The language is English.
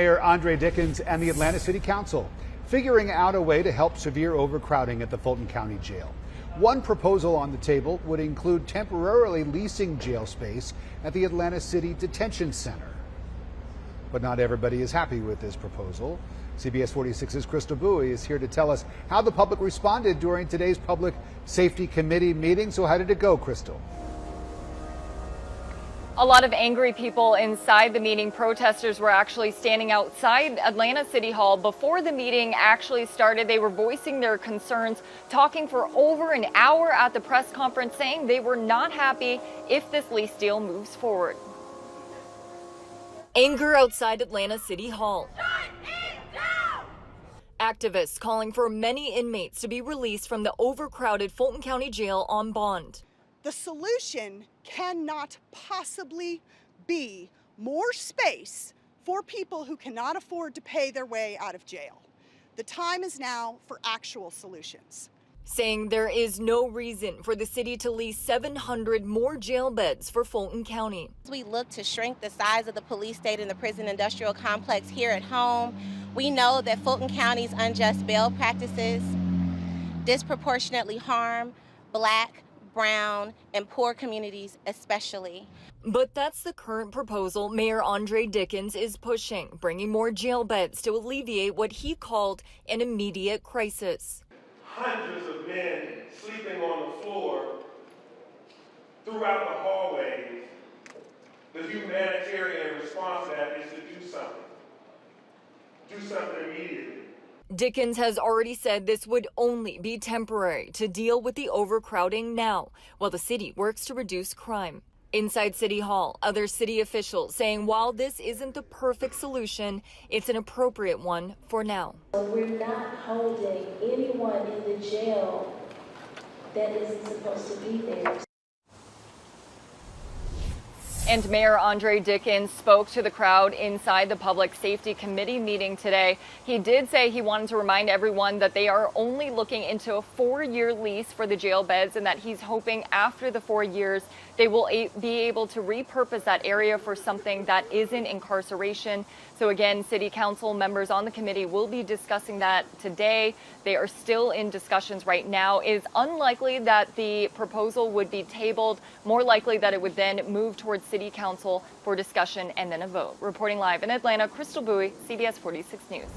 Mayor Andre Dickens and the Atlanta City Council figuring out a way to help severe overcrowding at the Fulton County Jail. One proposal on the table would include temporarily leasing jail space at the Atlanta City Detention Center. But not everybody is happy with this proposal. CBS 46's Crystal Bowie is here to tell us how the public responded during today's Public Safety Committee meeting. So how did it go, Crystal? A lot of angry people inside the meeting. Protesters were actually standing outside Atlanta City Hall before the meeting actually started. They were voicing their concerns, talking for over an hour at the press conference, saying they were not happy if this lease deal moves forward. Anger outside Atlanta City Hall. Activists calling for many inmates to be released from the overcrowded Fulton County Jail on bond. The solution cannot possibly be more space for people who cannot afford to pay their way out of jail. The time is now for actual solutions. Saying there is no reason for the city to lease 700 more jail beds for Fulton County. We look to shrink the size of the police state and the prison industrial complex here at home. We know that Fulton County's unjust bail practices disproportionately harm Black, brown, and poor communities especially. But that's the current proposal Mayor Andre Dickens is pushing, bringing more jail beds to alleviate what he called an immediate crisis. Hundreds of men sleeping on the floor throughout the hallways. The humanitarian response to that is to do something. Do something immediately. Dickens has already said this would only be temporary to deal with the overcrowding now, while the city works to reduce crime. Inside City Hall, other city officials saying while this isn't the perfect solution, it's an appropriate one for now. We're not holding anyone in the jail that isn't supposed to be there. And Mayor Andre Dickens spoke to the crowd inside the Public Safety Committee meeting today. He did say he wanted to remind everyone that they are only looking into a 4-year lease for the jail beds and that he's hoping after the 4 years they will be able to repurpose that area for something that isn't incarceration. So again, City Council members on the committee will be discussing that today. They are still in discussions right now. It is unlikely that the proposal would be tabled, more likely that it would then move towards City Council for discussion and then a vote. Reporting live in Atlanta, Crystal Bowie, CBS 46 News.